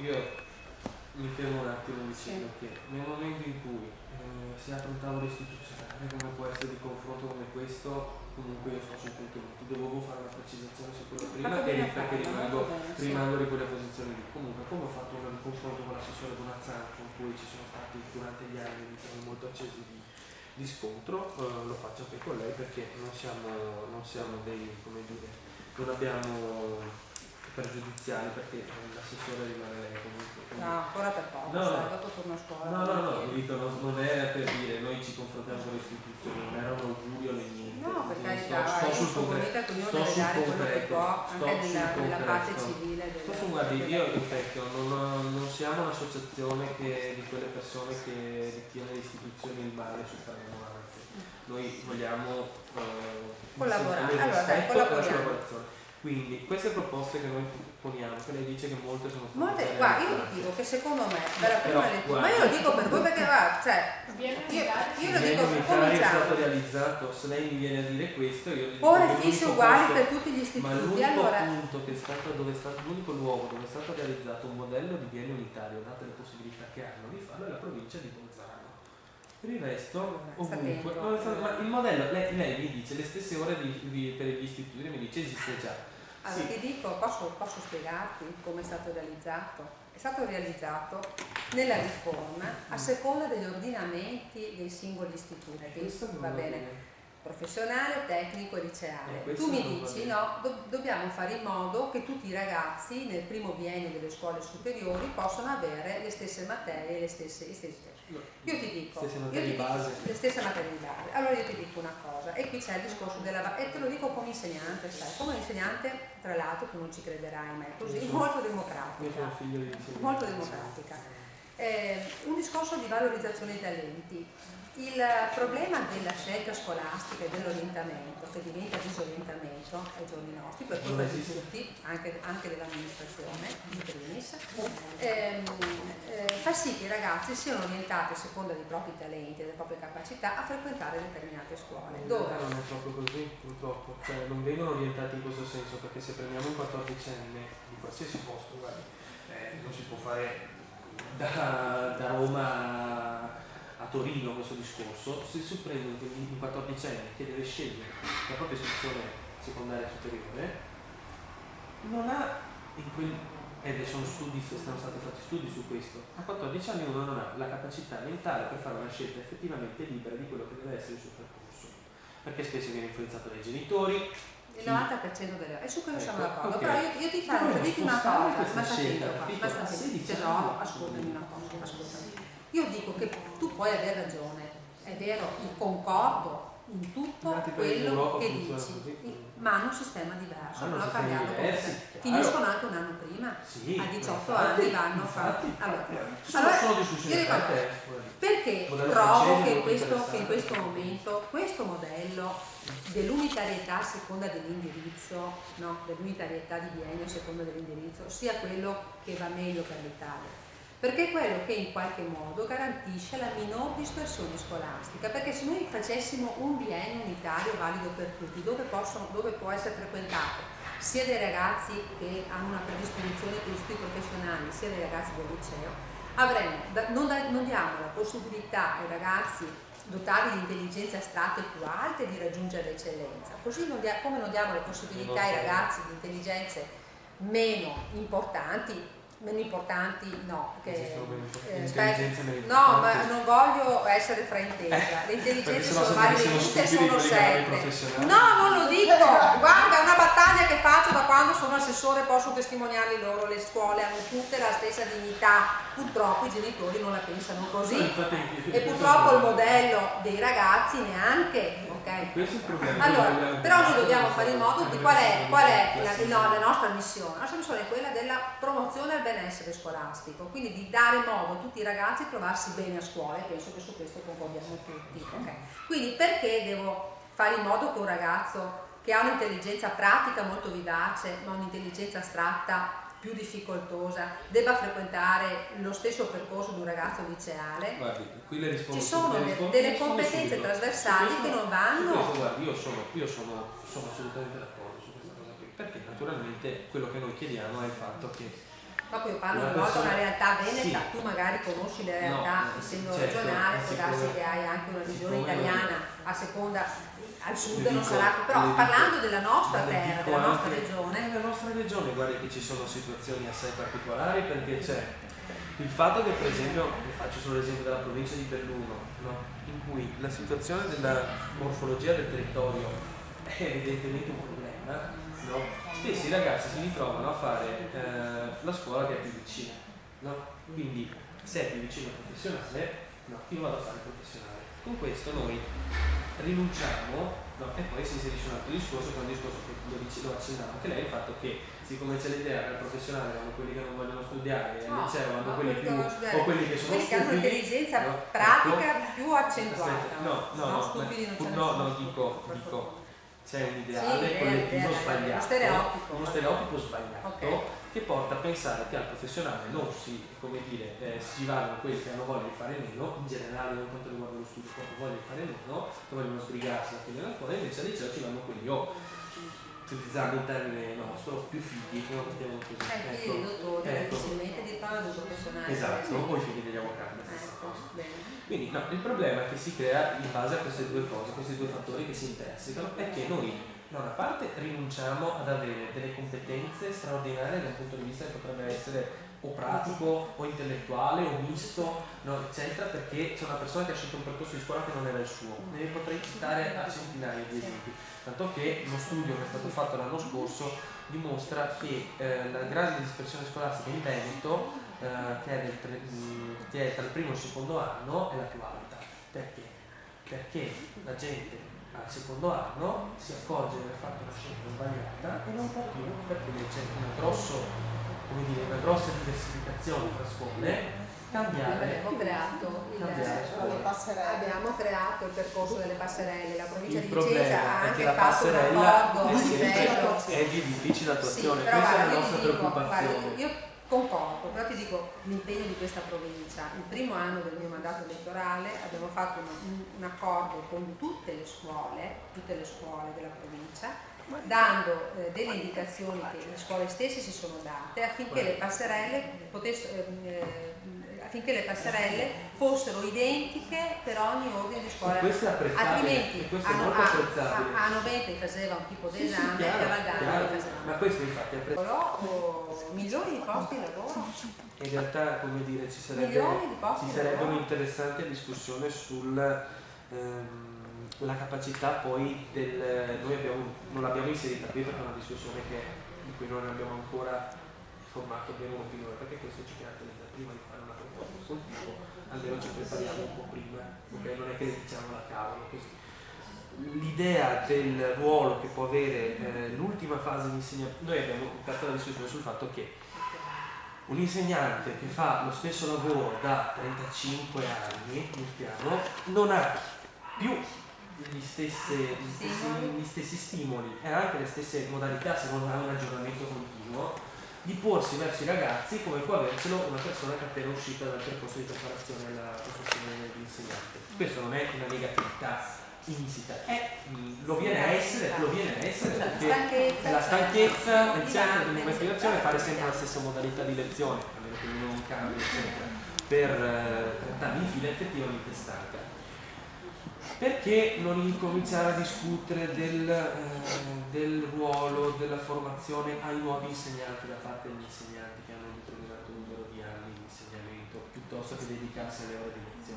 io mi fermo un attimo dicendo che nel momento in cui si apre un tavolo istituzionale come può essere di confronto come questo, comunque io sto sul contenuto, dovevo fare una precisazione su quello prima perché rimango di quelle posizioni lì. Comunque, come ho fatto un confronto con l'assessore Bonazzano, con cui ci sono stati durante gli anni molto accesi di scontro, lo faccio anche con lei perché non siamo dei, come dire, non abbiamo pregiudiziali perché l'assessore rimane lei comunque. No, ancora per poco, dopo torno a scuola. No, dico, non è per dire noi ci confrontiamo con le istituzioni, non era un augurio né niente. No, per carità, io sono convinta che ognuno deve dare quello che può anche nella parte civile. Guardi, io ripeto, non siamo un'associazione di quelle persone che ritiene le istituzioni il male su Palermo, anzi, noi vogliamo collaborare. Allora dai, collaboriamo. Quindi queste proposte che noi poniamo, che lei dice che molte sono state guarda, io vi dico che secondo me dalla prima lettura, ma io lo dico per voi perché io lo dico per cominciare. È stato realizzato, se lei mi viene a dire questo, io dico orefici uguali per tutti gli istituti. Ma l'unico punto che è stato l'unico luogo dove è stato realizzato un modello di biennio unitario, date le possibilità che hanno di farlo, è la provincia di Bolzano. Per il resto, ovunque. Ma il modello, lei mi dice le stesse ore per gli istituti, mi dice esiste già. Allora ti dico, posso spiegarti come è stato realizzato? È stato realizzato nella riforma a seconda degli ordinamenti dei singoli istituti, va bene? Professionale, tecnico e liceale. Tu mi dici no, dobbiamo fare in modo che tutti i ragazzi nel primo biennio delle scuole superiori possano avere le stesse materie, le stesse. Io ti dico le stesse materie di base. Allora io ti dico una cosa, e qui c'è il discorso e te lo dico come insegnante, sai, come insegnante, tra l'altro tu non ci crederai, ma è così, molto democratica. Molto democratica. Un discorso di valorizzazione dei talenti. Il problema della scelta scolastica e dell'orientamento, che diventa disorientamento ai giorni nostri, per colpa di tutti, anche dell'amministrazione, in primis, fa sì che i ragazzi siano orientati a seconda dei propri talenti e delle proprie capacità a frequentare determinate scuole. Dove? Non è proprio così, purtroppo. Cioè, non vengono orientati in questo senso, perché se prendiamo un 14enne di qualsiasi posto, guardi, non si può fare da Roma a Torino questo discorso. Se si prende un 14enne che deve scegliere la propria istruzione secondaria superiore, non ha sono stati fatti studi su questo. A 14 anni uno non ha la capacità mentale per fare una scelta effettivamente libera di quello che deve essere il suo percorso, perché spesso viene influenzato dai genitori. Il 90% delle e su quello siamo d'accordo, però io ti dico una cosa, ma tesoro, ascoltami una cosa, io dico che tu puoi aver ragione, è vero, il concordo in tutto quello che dici, ma hanno un sistema diverso, non ha cambiato, finiscono anche un anno prima, a 18 anni vanno fatti. Allora io dico perché trovo che in questo momento questo modello dell'unitarietà a seconda dell'indirizzo, no? Dell'unitarietà di biennio a seconda dell'indirizzo, sia quello che va meglio per l'Italia. Perché è quello che in qualche modo garantisce la minor dispersione scolastica, perché se noi facessimo un biennio unitario valido per tutti, dove può essere frequentato sia dei ragazzi che hanno una predisposizione per gli studi professionali, sia dei ragazzi del liceo, non diamo la possibilità ai ragazzi dotati di intelligenze astratte più alte di raggiungere l'eccellenza, così come non diamo la possibilità ai ragazzi di intelligenze meno importanti no, no, ma non voglio essere fraintesa, le intelligenze sono valide tutte, sono sempre. No, non lo dico, guarda, è una battaglia che faccio da quando sono assessore, posso testimoniarli loro, le scuole hanno tutte la stessa dignità, purtroppo i genitori non la pensano così e purtroppo il modello dei ragazzi neanche. Allora, però noi dobbiamo fare in modo di qual è la nostra missione. La nostra missione è quella della promozione del benessere scolastico, quindi di dare modo a tutti i ragazzi a trovarsi bene a scuola, e penso che su questo concordiamo tutti. Quindi perché devo fare in modo che un ragazzo che ha un'intelligenza pratica molto vivace ma un'intelligenza astratta più difficoltosa debba frequentare lo stesso percorso di un ragazzo liceale? Guardi, qui le rispondo. Ci sono delle competenze trasversali che non vanno. Guardi, io sono assolutamente d'accordo su questa cosa qui, perché naturalmente quello che noi chiediamo è il fatto che Dopo io parlo una volta una realtà veneta, tu magari conosci le realtà, essendo regionale, può darsi che hai anche una visione italiana, a seconda, al sud non sarà, però parlando della nostra terra, della nostra regione. Nella nostra regione, guarda che ci sono situazioni assai particolari, perché c'è il fatto che, per esempio, faccio solo l'esempio della provincia di Belluno, no? In cui la situazione della morfologia del territorio è evidentemente un problema, no? Spesso i ragazzi si ritrovano a fare la scuola che è più vicina, no? Quindi se è più vicino al professionale, no, io vado a fare il professionale. Con questo noi rinunciamo, no? E poi si inserisce un altro discorso, che è un discorso che lo accennavo anche lei, il fatto che siccome c'è l'idea che al professionale vanno quelli che non vogliono studiare e al liceo vanno quelli più o quelli che sono stupidi, che hanno un'intelligenza pratica più accentuata. No, dico c'è un ideale collettivo sbagliato, uno stereotipo sbagliato, che porta a pensare che al professionale non si, si vadano quelli che hanno voglia di fare meno, in generale non quanto riguarda lo studio, quanto voglia di fare meno, che vogliono sbrigarsi alla fine della scuola, invece al liceo ci vanno quelli utilizzando un termine nostro, più figli, come lo mettiamo così. Figli dei dottori, difficilmente di fare un professionale. Esatto, o i figli degli avvocati. Quindi no, il problema che si crea in base a queste due cose, questi due fattori che si intersecano, è che noi da una parte rinunciamo ad avere delle competenze straordinarie dal punto di vista che potrebbe essere o pratico o intellettuale o misto, no, eccetera, perché c'è una persona che ha scelto un percorso di scuola che non era il suo. Ne potrei citare a centinaia di esempi, tanto che lo studio che è stato fatto l'anno scorso dimostra che la grande dispersione scolastica in Veneto, che è tra il primo e il secondo anno, è la più alta. Perché? Perché la gente al secondo anno si accorge di aver fatto una scelta sbagliata e non può più, perché c'è una grossa diversificazione tra scuole. Abbiamo creato il percorso delle passerelle, la provincia di Vicenza ha anche fatto un accordo è di difficile attuazione, sì, questa è la nostra preoccupazione. Io concordo, però ti dico l'impegno di questa provincia. Il primo anno del mio mandato elettorale abbiamo fatto un accordo con tutte le scuole della provincia, dando delle indicazioni che le scuole stesse si sono date affinché le passerelle fossero identiche per ogni ordine di scuola, altrimenti a novembre faceva un tipo di esame e a Valdarno faceva. Ma questo infatti è milioni di posti di lavoro. In realtà, ci sarebbe un'interessante discussione sulla capacità poi noi non l'abbiamo inserita qui perché è una discussione di cui non abbiamo ancora formato bene un'opinione, perché questo ci caratterizza prima di fare una proposta di quel tipo, almeno ci prepariamo un po' prima, perché non è che diciamo la cavolo così. L'idea del ruolo che può avere l'ultima fase di insegnamento, noi abbiamo fatto la discussione sul fatto che un insegnante che fa lo stesso lavoro da 35 anni, non ha più gli stessi stimoli e anche le stesse modalità, se non ha un aggiornamento continuo, di porsi verso i ragazzi come può avercelo una persona che è appena uscita dal percorso di preparazione alla professione dell'insegnante. Questo non è una negatività insita, lo viene a essere perché è la stanchezza, il centro di investigazione, fare sempre la stessa modalità di lezione, a meno che uno non cambia, eccetera, per 30 anni in fila effettivamente stanca. Perché non incominciare a discutere del ruolo, della formazione ai nuovi insegnanti da parte degli insegnanti che hanno un determinato numero di anni di insegnamento, piuttosto che dedicarsi alle ore di lezione?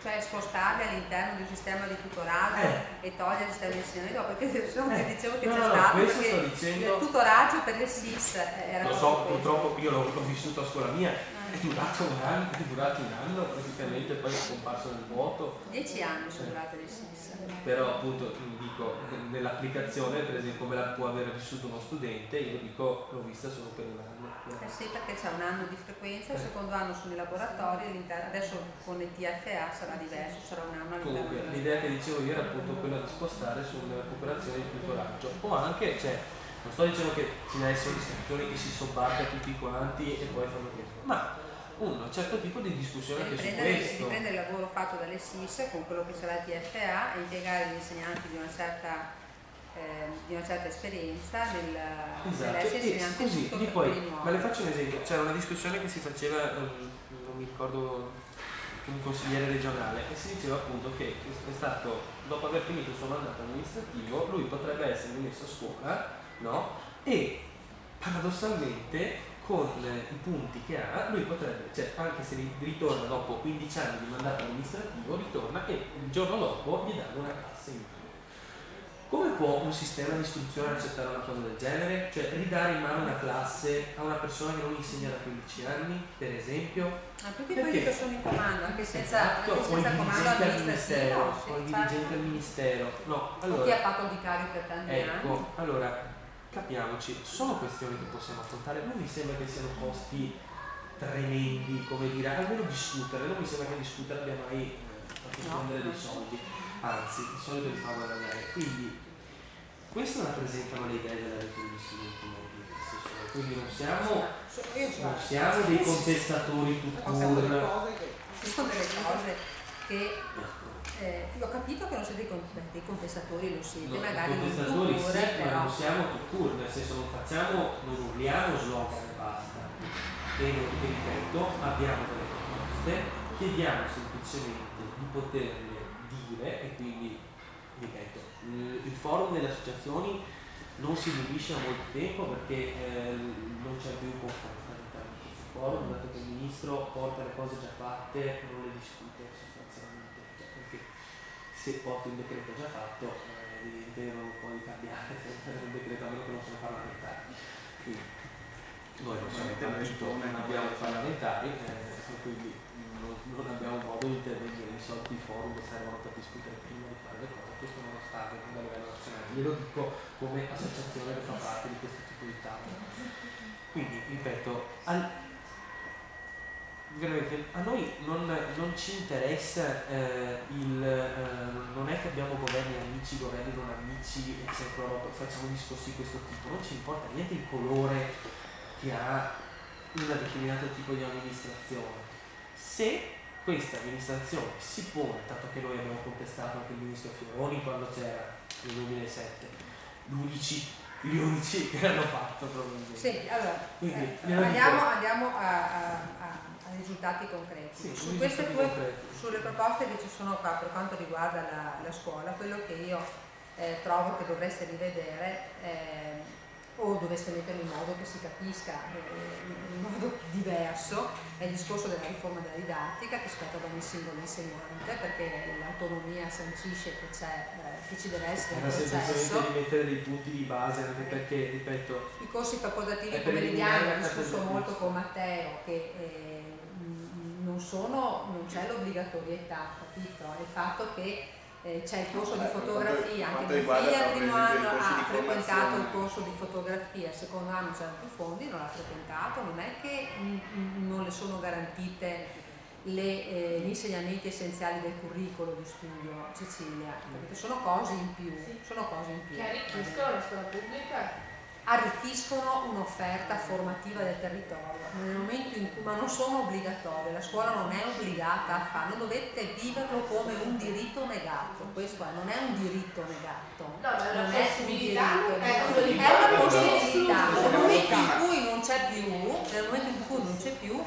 Cioè spostarli all'interno di un sistema di tutoraggio e togliere il sistema di insegnamento, perché ti dicevo che c'è stato, perché il tutoraggio per le SIS era lo so, purtroppo io l'ho vissuto a scuola mia, è durato un anno praticamente, poi è scomparso nel vuoto. 10 anni sono durate le SIS. Però appunto dico, nell'applicazione per esempio come la può aver vissuto uno studente, io dico l'ho vista solo per un anno. Sì, perché c'è un anno di frequenza, il secondo anno sono i laboratori, adesso con il TFA sarà diverso, sarà un anno all'interno. Comunque l'idea che dicevo io era appunto quella di spostare sulla recuperazione di tutoraggio, o anche, non sto dicendo che ci deve essere un'istituzione che si sobbarca tutti quanti e poi fanno questo, ma un certo tipo di discussione che su questo. Riprendere il lavoro fatto dalle SIS con quello che sarà il TFA e impiegare gli insegnanti di una certa di una certa esperienza esatto. nell'essere insegnante Così, tutto poi, per il nuovo. ma le faccio un esempio, c'era una discussione che si faceva, non mi ricordo, un consigliere regionale, e si diceva appunto che è stato, dopo aver finito il suo mandato amministrativo, lui potrebbe essere rimesso a scuola, no? E paradossalmente con i punti che ha, lui potrebbe, cioè anche se ritorna dopo 15 anni di mandato amministrativo, ritorna e il giorno dopo gli danno una classe in più. Come può un sistema di istruzione accettare una cosa del genere? Cioè ridare in mano una classe a una persona che non insegna da 15 anni, per esempio? Tutti quelli che sono in comando, anche senza, esatto, anche senza comando amministrativo, o il dirigente al ministero. No, allora, o chi ha fatto il vicario per tanti anni. Allora, capiamoci, sono questioni che possiamo affrontare, non mi sembra che siano costi tremendi, come dire, almeno discutere, non mi sembra che discutere abbia mai fatto spendere dei soldi, anzi, di solito li fa guadagnare. Quindi, questo rappresentano le idee della rete degli studenti mobili, quindi non siamo dei contestatori Ci sono delle cose che ho capito che non siete dei contestatori, lo siete, magari contestatori sì, però non siamo tutti, nel senso non urliamo slogan e basta, e ripeto, abbiamo delle proposte, chiediamo semplicemente di poterle dire, e quindi ripeto, il forum delle associazioni non si riunisce da molto tempo perché non c'è più confronto all'interno di questo forum, dato che il ministro porta le cose già fatte e non le discute sostanzialmente, perché se porti un decreto già fatto devono poi cambiare un decreto, a meno che non sono parlamentari. Quindi noi non abbiamo parlamentari, quindi non abbiamo modo di intervenire. Di solito i forum servono per discutere prima di fare le cose, questo non lo sta avvenendo a livello nazionale, glielo dico come associazione che fa parte di questo tipo di tavolo. Quindi ripeto, veramente a noi non ci interessa non è che abbiamo governi amici, governi non amici, eccetera, facciamo discorsi di questo tipo, non ci importa niente il colore che ha un determinato tipo di amministrazione. Se questa amministrazione si pone, tanto che noi abbiamo contestato anche il ministro Fioroni quando c'era nel 2007, gli unici che l'hanno fatto probabilmente. Sì, allora quindi, andiamo ai risultati concreti. Sì, sulle proposte che ci sono qua per quanto riguarda la scuola, quello che io trovo che dovreste rivedere o dovesse mettere in modo che si capisca in modo diverso è il discorso della riforma della didattica che spetta ad ogni singolo insegnante, perché l'autonomia sancisce che ci deve essere un processo. Era semplicemente di mettere dei punti di base, anche perché, ripeto, i corsi facoltativi come li abbiamo discusso molto con Matteo, che non c'è l'obbligatorietà, capito? Il fatto che c'è il corso di fotografia, anche mia figlia il primo anno ha frequentato il corso di fotografia, il secondo anno c'erano più fondi, non l'ha frequentato, non è che non le sono garantite gli insegnamenti essenziali del curriculum di studio, Cecilia, perché sono cose in più, che arricchiscono la scuola pubblica, arricchiscono un'offerta formativa del territorio nel momento in cui, ma non sono obbligatorie, la scuola non è obbligata a farlo, non dovete viverlo come un diritto negato, questo non è un diritto negato, non è un diritto negato, è una possibilità. Nel momento in cui non c'è più,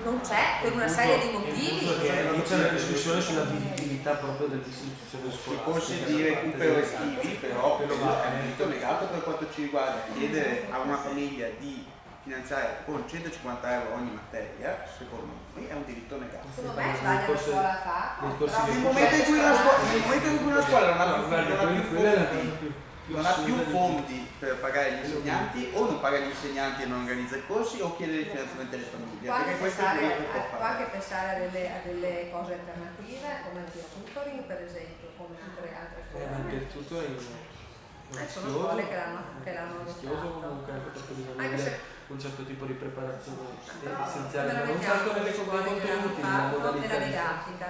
non c'è per una serie di motivi. Non c'è una discussione sulla vivibilità proprio dell'istituzione scolastica. Corsi di recupero estivi, però quello è un diritto negato per quanto ci riguarda. Chiedere a una famiglia di finanziare con 150 euro ogni materia, secondo noi è un diritto negato. Secondo me sbaglia la scuola a farlo. Nel momento in cui una scuola non ha più fondi per pagare gli insegnanti, o non paga gli insegnanti e non organizza i corsi, o chiede il finanziamento alle famiglie. Può anche pensare a delle cose alternative come il tutoring, per esempio, come altre forme. Il tutoring sono scuole che l'hanno comunque anche perché bisogna un certo tipo di preparazione però essenziale, non tanto nelle contenuti, nella modalità didattica.